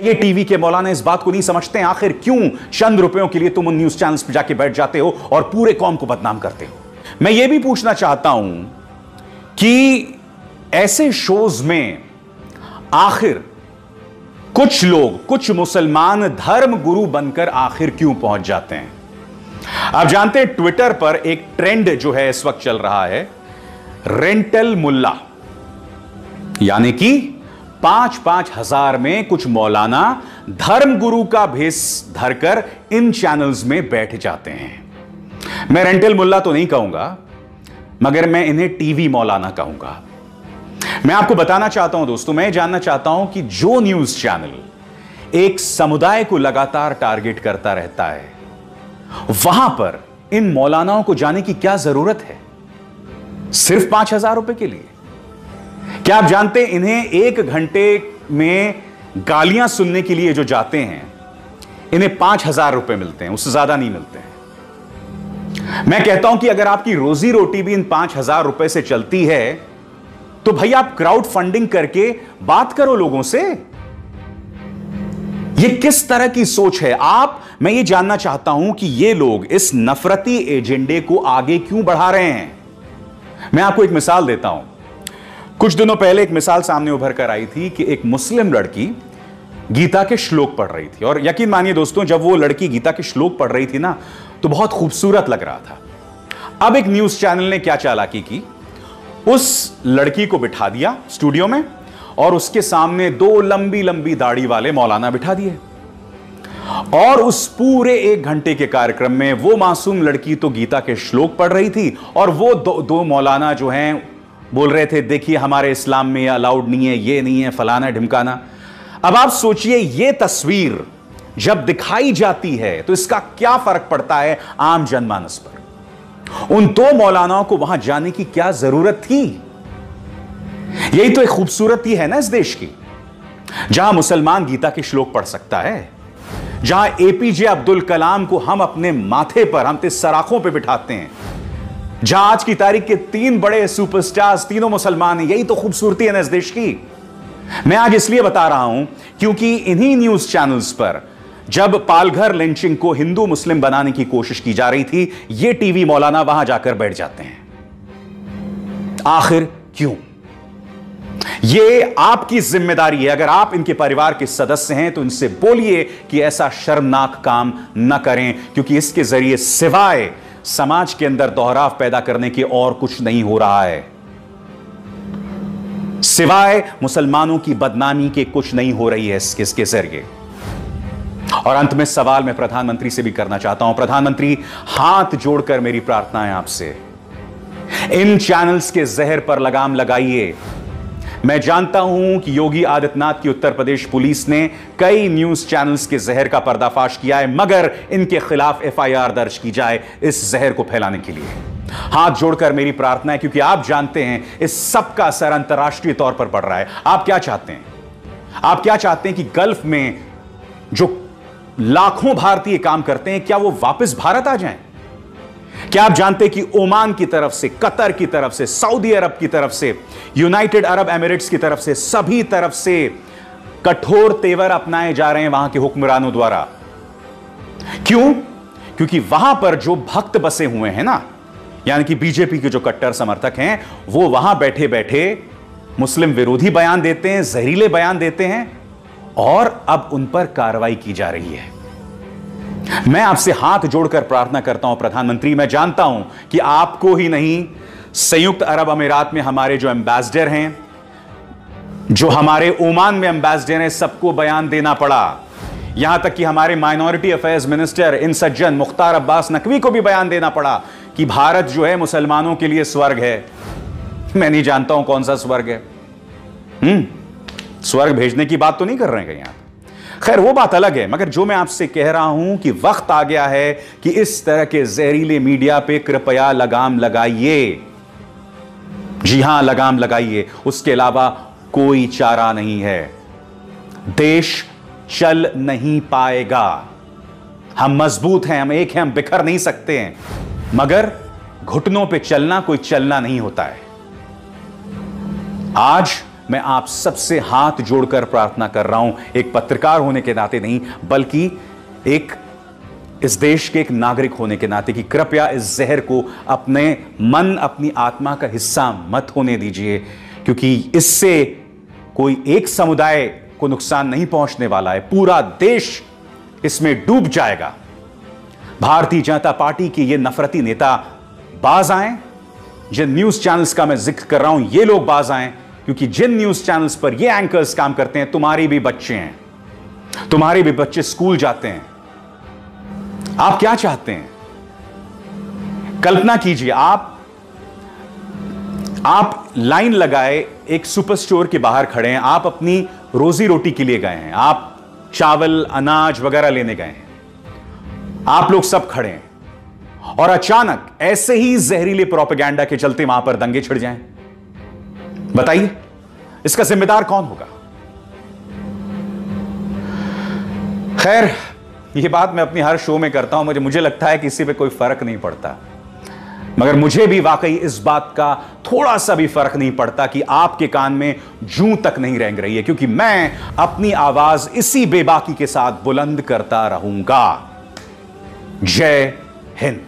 ये टीवी के मौलाना इस बात को नहीं समझते हैं, आखिर क्यों चंद रुपयों के लिए तुम उन न्यूज चैनल्स पर जाके बैठ जाते हो और पूरे कौम को बदनाम करते हो। मैं ये भी पूछना चाहता हूं कि ऐसे शोज में आखिर कुछ लोग, कुछ मुसलमान धर्म गुरु बनकर आखिर क्यों पहुंच जाते हैं। आप जानते हैं ट्विटर पर एक ट्रेंड जो है इस वक्त चल रहा है, रेंटल मुल्ला, यानी कि 5-5 हजार में कुछ मौलाना धर्म गुरु का भेष धरकर इन चैनल्स में बैठ जाते हैं। मैं रेंटल मुल्ला तो नहीं कहूंगा, मगर मैं इन्हें टीवी मौलाना कहूंगा। मैं आपको बताना चाहता हूं दोस्तों, मैं जानना चाहता हूं कि जो न्यूज चैनल एक समुदाय को लगातार टारगेट करता रहता है, वहां पर इन मौलानाओं को जाने की क्या जरूरत है सिर्फ 5,000 रुपए के लिए। क्या आप जानते हैं इन्हें 1 घंटे में गालियां सुनने के लिए जो जाते हैं, इन्हें 5,000 रुपए मिलते हैं, उससे ज्यादा नहीं मिलते हैं। मैं कहता हूं कि अगर आपकी रोजी रोटी भी इन 5,000 रुपए से चलती है तो भाई आप क्राउड फंडिंग करके बात करो लोगों से। यह किस तरह की सोच है मैं ये जानना चाहता हूं कि ये लोग इस नफरती एजेंडे को आगे क्यों बढ़ा रहे हैं। मैं आपको एक मिसाल देता हूं। कुछ दिनों पहले एक मिसाल सामने उभर कर आई थी कि एक मुस्लिम लड़की गीता के श्लोक पढ़ रही थी, और यकीन मानिए दोस्तों, जब वो लड़की गीता के श्लोक पढ़ रही थी ना, तो बहुत खूबसूरत लग रहा था। अब एक न्यूज चैनल ने क्या चालाकी की, उस लड़की को बिठा दिया स्टूडियो में और उसके सामने 2 लंबी लंबी दाढ़ी वाले मौलाना बिठा दिए, और उस पूरे 1 घंटे के कार्यक्रम में वो मासूम लड़की तो गीता के श्लोक पढ़ रही थी, और वो दो मौलाना जो हैं बोल रहे थे, देखिए हमारे इस्लाम में ये अलाउड नहीं है, ये नहीं है, फलाना ढिमकाना। अब आप सोचिए, ये तस्वीर जब दिखाई जाती है तो इसका क्या फर्क पड़ता है आम जनमानस पर। उन 2 मौलानाओं को वहां जाने की क्या जरूरत थी। यही तो एक खूबसूरती है ना इस देश की, जहां मुसलमान गीता के श्लोक पढ़ सकता है, जहां एपीजे अब्दुल कलाम को हम अपने माथे पर, हम सराखों पर बिठाते हैं, जहां आज की तारीख के 3 बड़े सुपरस्टार्स तीनों मुसलमान हैं। यही तो खूबसूरती है ना इस देश की। मैं आज इसलिए बता रहा हूं क्योंकि इन्हीं न्यूज चैनल्स पर जब पालघर लिंचिंग को हिंदू मुस्लिम बनाने की कोशिश की जा रही थी, ये टीवी मौलाना वहां जाकर बैठ जाते हैं। आखिर क्यों? ये आपकी जिम्मेदारी है। अगर आप इनके परिवार के सदस्य हैं तो इनसे बोलिए कि ऐसा शर्मनाक काम न करें, क्योंकि इसके जरिए सिवाय समाज के अंदर दोहराव पैदा करने के और कुछ नहीं हो रहा है। सिवाय मुसलमानों की बदनामी के कुछ नहीं हो रही है इसके जरिए। और अंत में सवाल मैं प्रधानमंत्री से भी करना चाहता हूं। प्रधानमंत्री, हाथ जोड़कर मेरी प्रार्थना है आपसे, इन चैनल्स के जहर पर लगाम लगाइए। मैं जानता हूं कि योगी आदित्यनाथ की उत्तर प्रदेश पुलिस ने कई न्यूज चैनल्स के जहर का पर्दाफाश किया है, मगर इनके खिलाफ एफआईआर दर्ज की जाए इस जहर को फैलाने के लिए। हाथ जोड़कर मेरी प्रार्थना है, क्योंकि आप जानते हैं इस सब का असर अंतर्राष्ट्रीय तौर पर पड़ रहा है। आप क्या चाहते हैं? आप क्या चाहते हैं कि गल्फ में जो लाखों भारतीय काम करते हैं, क्या वो वापस भारत आ जाएं? क्या आप जानते हैं कि ओमान की तरफ से, कतर की तरफ से, सऊदी अरब की तरफ से, यूनाइटेड अरब एमिरेट्स की तरफ से, सभी तरफ से कठोर तेवर अपनाए जा रहे हैं वहां के हुक्मरानों द्वारा। क्यों? क्योंकि वहां पर जो भक्त बसे हुए हैं ना, यानी कि बीजेपी के जो कट्टर समर्थक हैं, वो वहां बैठे बैठे मुस्लिम विरोधी बयान देते हैं, जहरीले बयान देते हैं, और अब उन पर कार्रवाई की जा रही है। मैं आपसे हाथ जोड़कर प्रार्थना करता हूं प्रधानमंत्री, मैं जानता हूं कि आपको ही नहीं, संयुक्त अरब अमीरात में हमारे जो एम्बेसडर हैं, जो हमारे ओमान में एम्बेसडर हैं, सबको बयान देना पड़ा। यहां तक कि हमारे माइनॉरिटी अफेयर्स मिनिस्टर इन सज्जन मुख्तार अब्बास नकवी को भी बयान देना पड़ा कि भारत जो है मुसलमानों के लिए स्वर्ग है। मैं नहीं जानता हूं कौन सा स्वर्ग है। स्वर्ग भेजने की बात तो नहीं कर रहे हैं कहीं आप। खैर, वो बात अलग है, मगर जो मैं आपसे कह रहा हूं कि वक्त आ गया है कि इस तरह के जहरीले मीडिया पे कृपया लगाम लगाइए। जी हां, लगाम लगाइए। उसके अलावा कोई चारा नहीं है। देश चल नहीं पाएगा। हम मजबूत हैं, हम एक हैं, हम बिखर नहीं सकते हैं, मगर घुटनों पे चलना कोई चलना नहीं होता है। आज मैं आप सबसे हाथ जोड़कर प्रार्थना कर रहा हूं, एक पत्रकार होने के नाते नहीं, बल्कि एक इस देश के एक नागरिक होने के नाते, कि कृपया इस जहर को अपने मन, अपनी आत्मा का हिस्सा मत होने दीजिए, क्योंकि इससे कोई एक समुदाय को नुकसान नहीं पहुंचने वाला है, पूरा देश इसमें डूब जाएगा। भारतीय जनता पार्टी के ये नफरती नेता बाज आए, जिन न्यूज चैनल्स का मैं जिक्र कर रहा हूं ये लोग बाज आए, क्योंकि जिन न्यूज चैनल्स पर ये एंकर्स काम करते हैं, तुम्हारी भी बच्चे हैं, तुम्हारे भी बच्चे स्कूल जाते हैं। आप क्या चाहते हैं? कल्पना कीजिए, आप लाइन लगाए एक सुपर स्टोर के बाहर खड़े हैं, आप अपनी रोजी रोटी के लिए गए हैं, आप चावल अनाज वगैरह लेने गए हैं, आप लोग सब खड़े हैं, और अचानक ऐसे ही जहरीले प्रोपेगेंडा के चलते वहां पर दंगे छिड़ जाएं। बताइए, इसका जिम्मेदार कौन होगा? खैर, यह बात मैं अपनी हर शो में करता हूं, मुझे लगता है कि इसी पे कोई फर्क नहीं पड़ता, मगर मुझे भी वाकई इस बात का थोड़ा सा भी फर्क नहीं पड़ता कि आपके कान में जूं तक नहीं रेंग रही है, क्योंकि मैं अपनी आवाज इसी बेबाकी के साथ बुलंद करता रहूंगा। जय हिंद।